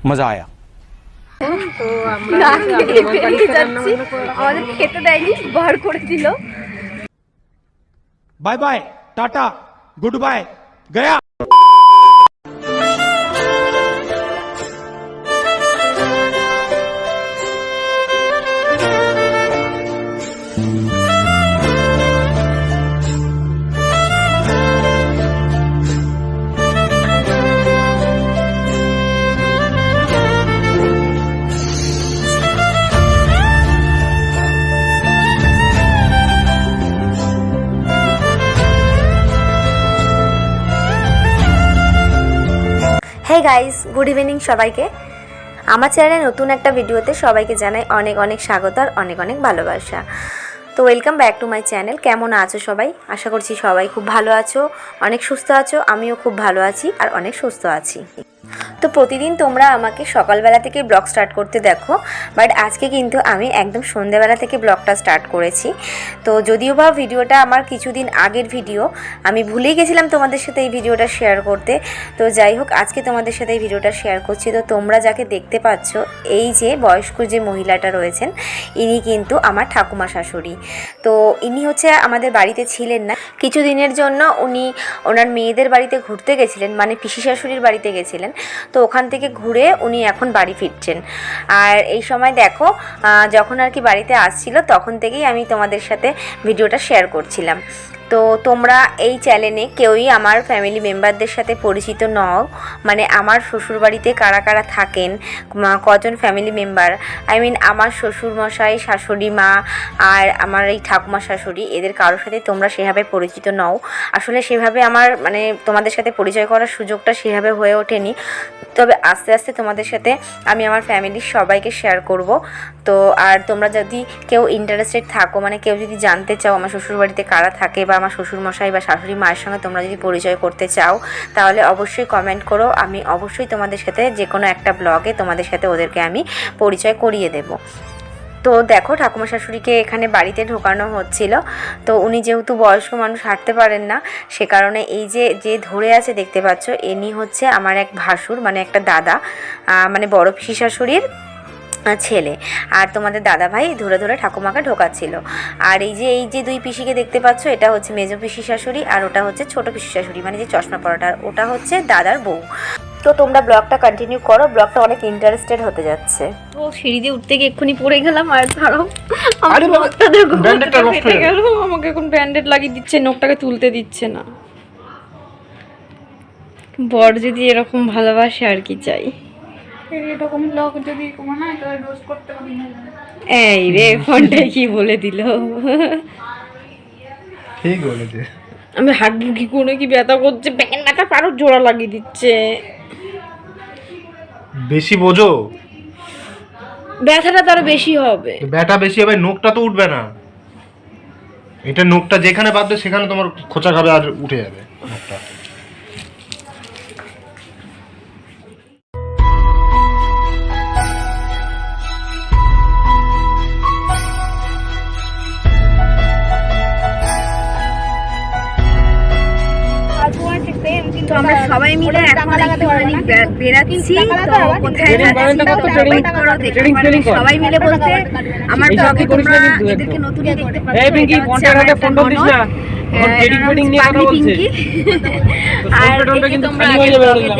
मजा आया। তো আমরা আমাদের খেতে দেয়নি, বার করে দিল। Bye bye tata goodbye गया। हे गाइस गुड इवनिंग सबाइके आमार चैनेले नतून एक भिडियोते सबाइके जानाई अनेक अनेक स्वागत और अनेक अनेक भालोबासा। तो welcome back to my channel. केमन आछो सबाई? आशा करछि सबाई खूब भालो आछो, अनेक सुस्थ आछो। आमिओ खूब भालो आछि और अनेक सुस्थ आछि। तो प्रतिदिन तोमरा आमाके सकालबेला थेके ब्लग स्टार्ट करते देखो, बाट आज के किन्तु आमी एकदम सन्ध्याबेला थेके ब्लगटा स्टार्ट करेछि। तो जदिओ बा भिडियोटा आमार किछुदिन आगेर भिडियो, आमी भुलेई गेछिलाम तोमादेर साथे एई भिडियोटा शेयर करते। तो जाई होक आजके तोमादेर साथे एई भिडियोटा शेयर करछि। तो तोमरा जाके देखते पाচ্ছো এই যে বয়স্ক যে মহিলাটা রয়েছেন, ইনি কিন্তু আমার ঠাকুমা শাশুড়ি। তো ইনি হচ্ছে আমাদের বাড়িতে ছিলেন না, কিছুদিনের জন্য উনি ওনার মেয়েদের বাড়িতে ঘুরতে গেছিলেন, মানে পিসি শাশুড়ির বাড়িতে গেছিলেন। তো ওখান থেকে ঘুরে উনি এখন বাড়ি ফিরছেন। আর এই সময় দেখো যখন আর কি বাড়িতে আসছিল তখন থেকেই আমি তোমাদের সাথে ভিডিওটা শেয়ার করছিলাম। তো তোমরা এই চ্যানেলে কেউই আমার ফ্যামিলি মেম্বারদের সাথে পরিচিত নও, মানে আমার শ্বশুর বাড়িতে কারা কারা থাকেন, কজন ফ্যামিলি মেম্বার, আই মিন আমার শ্বশুর মশাই, শাশুড়ি মা আর আমার এই ঠাকুমা শাশুড়ি, এদের কারোর সাথে তোমরা সেভাবে পরিচিত নও। আসলে সেভাবে আমার মানে তোমাদের সাথে পরিচয় করার সুযোগটা সেভাবে হয়ে ওঠেনি। তবে আস্তে আস্তে তোমাদের সাথে আমি আমার ফ্যামিলির সবাইকে শেয়ার করব। তো আর তোমরা যদি কেউ ইন্টারেস্টেড থাকো, মানে কেউ যদি জানতে চাও আমার শ্বশুরবাড়িতে কারা থাকে বা আমার শ্বশুরমশাই বা শাশুড়ি মায়ের সঙ্গে তোমরা যদি পরিচয় করতে চাও, তাহলে অবশ্যই কমেন্ট করো। আমি অবশ্যই তোমাদের সাথে যে কোনো একটা ব্লগে তোমাদের সাথে ওদেরকে আমি পরিচয় করিয়ে দেব। তো দেখো ঠাকুমা শাশুড়িকে এখানে বাড়িতে ঢোকানো হচ্ছিল। তো উনি যেহেতু বয়স্ক মানুষ, হাঁটতে পারেন না, সে কারণে এই যে ধরে আছে দেখতে পাচ্ছ, ইনি হচ্ছে আমার এক ভাসুর, মানে একটা দাদা, মানে বড় পিসি শাশুড়ির ছেলে। আর তোমাদের দাদা ভাই ধরে ধরে ঠাকুমাকে ঢোকাচ্ছিল। আর এই যে দুই পিসিকে দেখতে পাচ্ছ, এটা হচ্ছে মেজো পিসি শাশুড়ি আর ওটা হচ্ছে ছোট পিসি শাশুড়ি, মানে যে চশমা পরাটা, আর ওটা হচ্ছে দাদার বউ। তো তোমরা ব্লগটা কন্টিনিউ করো, ব্লগটা অনেক ইন্টারেস্টেড হতে যাচ্ছে। তো সিঁড়ি দিয়ে উঠতে গিয়ে এক্ষুনি পড়ে গেলাম। আর ধরো আমাকে এখন ব্যান্ডেড লাগিয়ে দিচ্ছে, নখটাকে তুলতে দিচ্ছে না। বর যদি এরকম ভালোবাসে আর কি চাই। এরকম ব্লগ যদি বানায় তাহলে রোজ করতে পারি না। এই রে ফোনটা কি বলে দিল, ঠিক বলেছে। আমি হাঁটবো কি করে, কি ব্যথা করছে, ব্যান ব্যথা পারো জোড়া লাগিয়ে দিচ্ছে। বেশি বোঝো, ব্যথাটা তার বেশি হবে। ব্যথা বেশি হবে, নখটা তো উঠবে না। এটা নখটা যেখানে বাঁধবে সেখানে তোমার খোঁচা খাবে আর উঠে যাবে নখটা। তো আমরা সবাই মিলে এখন একটুখানি বেরাচ্ছি। তো কোথায় যাচ্ছি সবাই মিলে বলতে আমার ব্লগে তোমরা এদেরকে নতুনই দেখতে পাচ্ছ। আর পিঙ্কি, আর তোমরা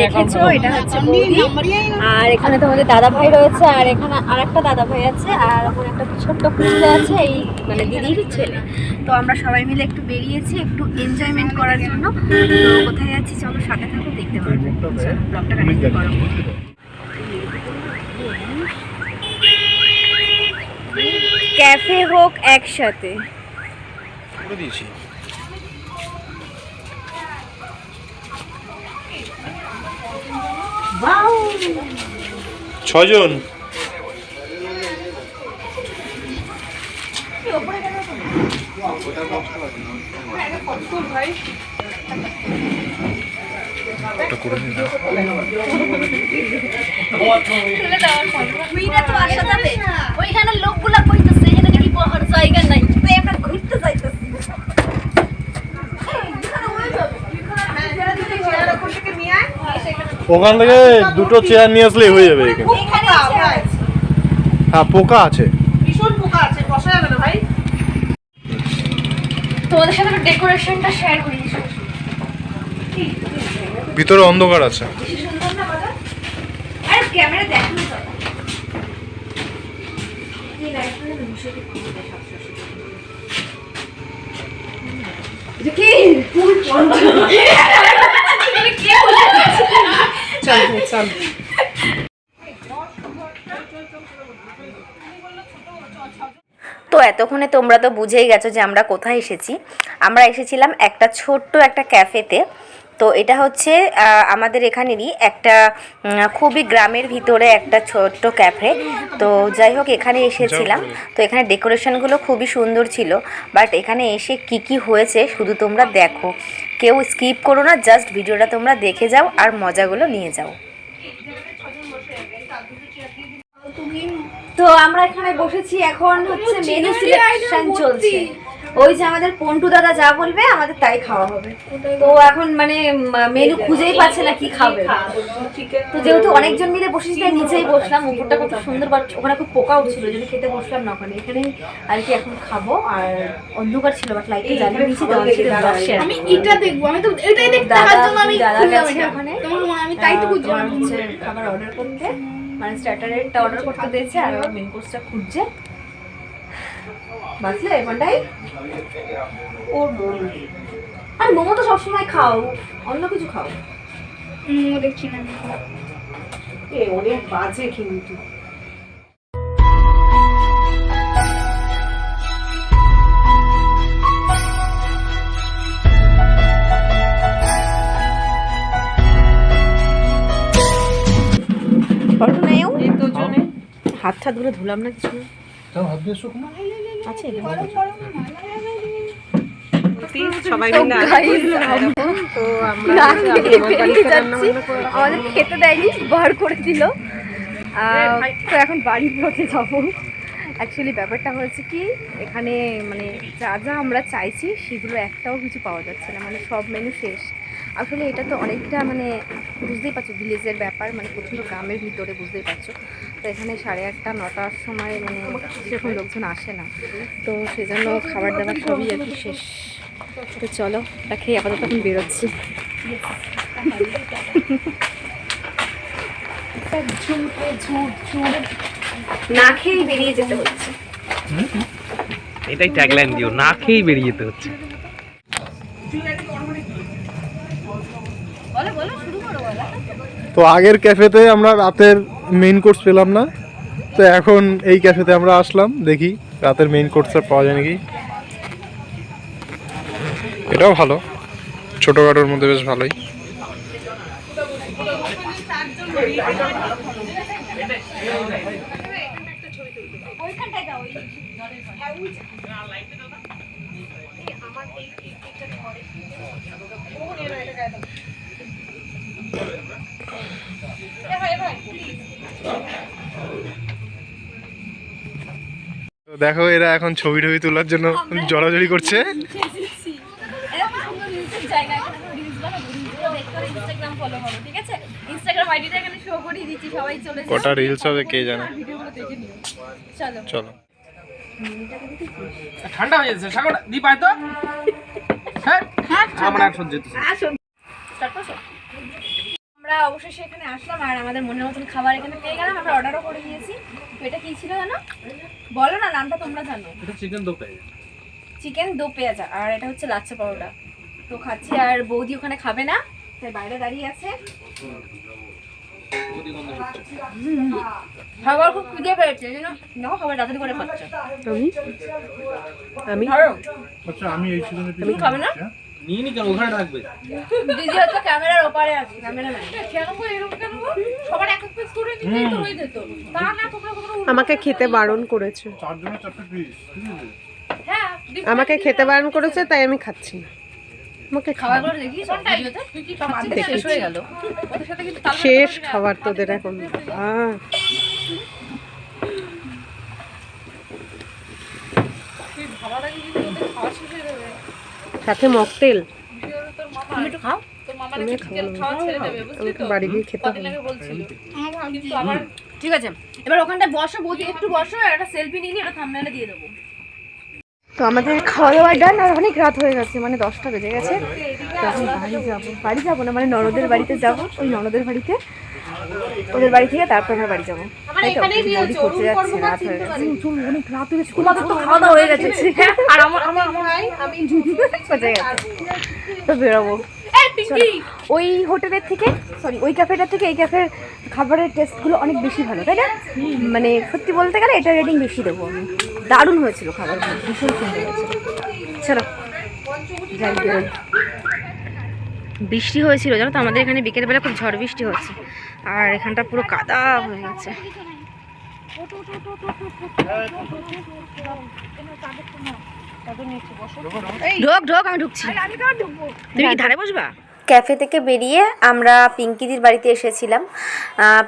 দেখেছো, এটা হচ্ছে বৌদি। আর এখানে তোমাদের দাদা ভাই রয়েছে, আর এখানে আরেকটা দাদা ভাই আছে, আর ওখানে একটা ছোট্ট কুকুর আছে, এই মানে দিদির ছেলে। তো আমরা সবাই মিলে একটু বেরিয়েছি একটু এনজয়মেন্ট করার জন্য। তো কোথায় যাচ্ছি চলো সাথে থাকো, দেখতে পারবো। ব্লগটা কন্টিনিউ করো। ক্যাফে হোক একসাথে করে দিয়েছি। ছজন ওইখানে লোকগুলা কইতেছে এখানে নাকি বহার জায়গা নাই, তাই আমরা ঘুরতে যাইতেছি। এখানে ওই যাবে, এখানে যারা যদি শেয়ার করতে নিয়ে আয় সেখানে ওখান থেকে দুটো চেয়ার নিয়ে আসলেই হয়ে যাবে এখানে। হ্যাঁ পোকা আছে, ভীষণ পোকা আছে, বসা যাবে না ভাই। তোমাদের সাথে ডেকোরেশনটা শেয়ার করি। ভিতরে অন্ধকার আছে। আর ক্যামেরা দেখো তো। কি ফুল চল চল। তো এতক্ষণে তোমরা তো বুঝেই গেছো যে আমরা কোথায় এসেছি। আমরা এসেছিলাম একটা ছোট্ট একটা ক্যাফেতে। তো এটা হচ্ছে আমাদের এখানেরই একটা খুবই গ্রামের ভিতরে একটা ছোট্ট ক্যাফে। তো যাই হোক এখানে এসেছিলাম। তো এখানে ডেকোরেশনগুলো খুবই সুন্দর ছিল, বাট এখানে এসে কি কি হয়েছে শুধু তোমরা দেখো, কেউ স্কিপ করো না, জাস্ট ভিডিওটা তোমরা দেখে যাও আর মজাগুলো নিয়ে যাও। তো আমরা এখানে বসেছি, এখন হচ্ছে মেনু সিলেকশন চলছে। ওই যে আমাদের পন্টু দাদা যা বলবে আমাদের তাই খাওয়া হবে। তো এখন মানে মেনু খুঁজেই পাচ্ছে না কি খাবে। তো যেহেতু অনেকজন মিলে বসেছি তাই নিচেই বসলাম। উপরটা কত সুন্দর, বাট ওখানে খুব পোকা উঠছিল, যদি খেতে বসলাম না ওখানে। এখানেই আর কি এখন খাবো। আর অন্ধকার ছিল, বাট লাইটে জ্বালিয়ে দিয়েছি। আমি এটা দেখবো, আমি তো এটাই দেখতে থাকার জন্য আমি দাদা খুঁজলাম গেছে এটা। ওখানে। তোমার আমি তাই তো খুঁজছি। তোমার হচ্ছে খাবার অর্ডার করতে, মানে স্টার্টারেরটা অর্ডার করতে দিয়েছে আর মেন কোর্সটা খুঁজছে। বাঁচলে এখানটাই ওর মোমো। আর মোমো তো সবসময় খাও, অন্য কিছু খাও। মোমো দেখছি না। অনেক বাজে কিন্তু। হাত ধরে ধুলাম না কিছু। আছে সবাই আমাদের খেতে দেয়নি, বার করে দিল। তো এখন বাড়ির পথে যাবো। অ্যাকচুয়ালি ব্যাপারটা হয়েছে কি, এখানে মানে যা যা আমরা চাইছি সেগুলো একটাও কিছু পাওয়া যাচ্ছে না, মানে সব মেনু শেষ। আসলে এটা তো অনেকটা মানে বুঝতেই পারছো ভিলেজের ব্যাপার, মানে প্রচণ্ড গ্রামের ভিতরে, বুঝতেই পারছো। তো এখানে 8:30 9টার সময় মানে সেরকম লোকজন আসে না, তো সেজন্য খাবার দাবার সবই আর কি শেষ। তো চলো এটা খেয়ে আপাতত এখন বেরোচ্ছি। না খেয়েই বেরিয়ে যেতে হচ্ছে। এটাই ট্যাগলাইন দিও, না খেয়েই বেরিয়ে যেতে হচ্ছে। তো আগের ক্যাফেতে আমরা রাতের মেইন কোর্স পেলাম না, তো এখন এই ক্যাফেতে আমরা আসলাম, দেখি রাতের মেইন কোর্সটা পাওয়া যায় নাকি। এটাও ভালো, ছোটোখাটোর মধ্যে বেশ ভালোই। দেখো এরা এখন ছবি টবি তোলার জন্য জড়াজড়ি করছে। কটা রিলস হবে কে জানে। চলো ঠান্ডা হয়ে যাচ্ছে, সাগর দি পায় তো। হ্যাঁ আমার আর সহ্য হচ্ছে না। আমরা অবশেষে এখানে আসলাম আর আমাদের মনের মতন খাবার এখানে পেয়ে গেলাম। আমরা অর্ডারও করে দিয়েছি। তো এটা কি ছিল জানো? বলো না, নামটা তোমরা জানো। এটা চিকেন দো পেঁয়াজ। চিকেন দো পেঁয়াজা, আর এটা হচ্ছে লাচ্ছা পাউডার। তো খাচ্ছি, আর বৌদি ওখানে খাবে না তাই বাইরে দাঁড়িয়ে আছে। খাবার খুব খিদে পেয়েছে, দেখো খাবার তাড়াতাড়ি করে খাচ্ছে। আমি আচ্ছা আমি এই সিজনে তুমি খাবে না? নিয়ে নি কেন, ওখানে রাখবে। দিদি হচ্ছে ক্যামেরার ওপারে আছে, ক্যামেরাম্যান। কেন গো এরকম কেন গো? সবার এক এক পিস করে দিতেই তো হয়ে যেত। তা না তোমরা আমাকে খেতে বারণ করেছে। চারজনের 4টা পিস। হ্যাঁ আমাকে খেতে বারণ করেছে তাই আমি খাচ্ছি না। আমাকে খাবারগুলো দেখিস ভিডিওতে, তুই কি খাচ্ছিস? শেষ হয়ে গেল ওদের সাথে, কিন্তু তাল শেষ খাবার তোদের এখন। সাথে মকটেল। তুমি একটু খাও, তোর মামা তুমি খাওয়া আমি একটু বাড়ি গিয়ে খেতে হবে। ঠিক আছে, এবার ওখানটা বসো বৌদি, একটু বসো, আর একটা সেলফি নিয়ে ওটা থাম্বনেইলে দিয়ে দেবো। তো আমাদের খাওয়া দাওয়া ডান, আর অনেক রাত হয়ে গেছে, মানে 10টা বেজে গেছে। তো এখন বাড়ি যাবো না, মানে ননদের বাড়িতে যাব, ওই ননদের বাড়িতে, ওদের বাড়ি থেকে তারপর আমরা বাড়ি যাবো। তাই তো বৌদি করতে যাচ্ছে, রাত হয়ে গেছে, অনেক রাত হয়ে গেছে, তোমাদের তো খাওয়া দাওয়া হয়ে গেছে আর আমার আমি কোথায় গেছে, তো বেরোবো। ওই হোটেলের থেকে, সরি ওই ক্যাফেটার থেকে এই ক্যাফের খাবারের টেস্টগুলো অনেক বেশি ভালো, তাই না? মানে সত্যি বলতে গেলে এটা রেটিং বেশি দেবো আমি। দারুণ হয়েছিল খাবারগুলো, ভীষণ সুন্দর হয়েছিল। চলো যাই বেরোই। বৃষ্টি হয়েছিল জানো তো, আমাদের এখানে বিকেলবেলা খুব ঝড় বৃষ্টি হচ্ছে, আর এখানটা পুরো কাদা হয়ে গেছে। ঢোক ঢোক, আমি ঢুকছি, তুমি কি ধারে বসবা? ক্যাফে থেকে বেরিয়ে আমরা পিঙ্কিদির বাড়িতে এসেছিলাম।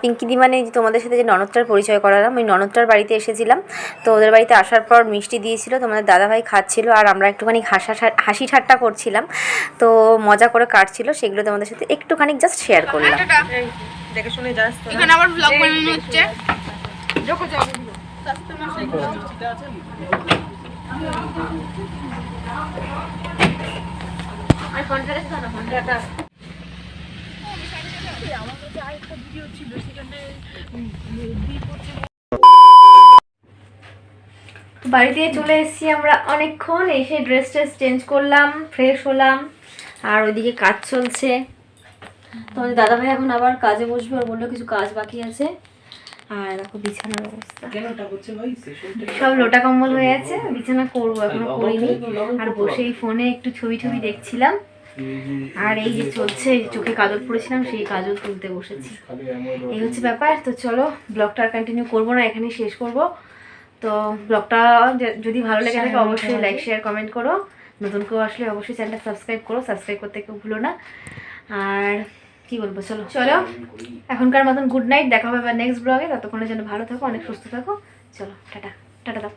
পিঙ্কিদি মানে যে তোমাদের সাথে যে ননদটার পরিচয় করালাম, ওই ননদটার বাড়িতে এসেছিলাম। তো ওদের বাড়িতে আসার পর মিষ্টি দিয়েছিল, তোমাদের দাদাভাই খাচ্ছিল, আর আমরা একটুখানি হাসি ঠাট্টা করছিলাম, তো মজা করে কাটছিল, সেগুলো তোমাদের সাথে একটুখানি জাস্ট শেয়ার করলাম। দেখে শুনে যাস। এখানে আমার ব্লগ বানানো হচ্ছে। বাড়িতে চলে এসেছি আমরা অনেকক্ষণ, এসে ড্রেস চেঞ্জ করলাম, ফ্রেশ হলাম, আর ওইদিকে কাজ চলছে। তোমাদের দাদাভাই এখন আবার কাজে বসবে, আর বললো কিছু কাজ বাকি আছে। আর দেখো বিছানার অবস্থা, সব লোটা কম্বল হয়ে আছে, বিছানা করবো, এখনো করিনি। আর বসেই ফোনে একটু ছবি দেখছিলাম, আর এই যে চলছে, চোখে কাজল পড়েছিলাম, সেই কাজল তুলতে বসেছি। এই হচ্ছে ব্যাপার। তো চলো, ব্লগটা আর কন্টিনিউ করবো না, এখানেই শেষ করব। তো ব্লগটা যদি ভালো লেগে থাকে অবশ্যই লাইক শেয়ার কমেন্ট করো, নতুন কেউ আসলে অবশ্যই চ্যানেলটা সাবস্ক্রাইব করো, সাবস্ক্রাইব করতে কেউ ভুলো না। আর কি বলবো, চলো এখনকার মতন গুড নাইট, দেখা হবে আবার নেক্সট ব্লগে। ততক্ষণের জন্য ভালো থাকো, অনেক সুস্থ থাকো। চলো টাটা, টাটা দাও,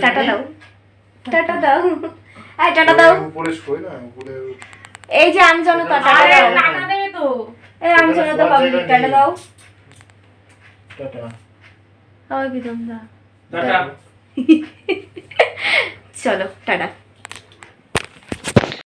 টাটা দাও, টাটা দাও, টাটা দাও। এই যে আমি জানো তো, টাটা দাও, টাটা দেবে তো, এই আমি জানো তো পাবলিক, টাটা দাও, টাটা। ওই কি তোমরা, চলো টাটা।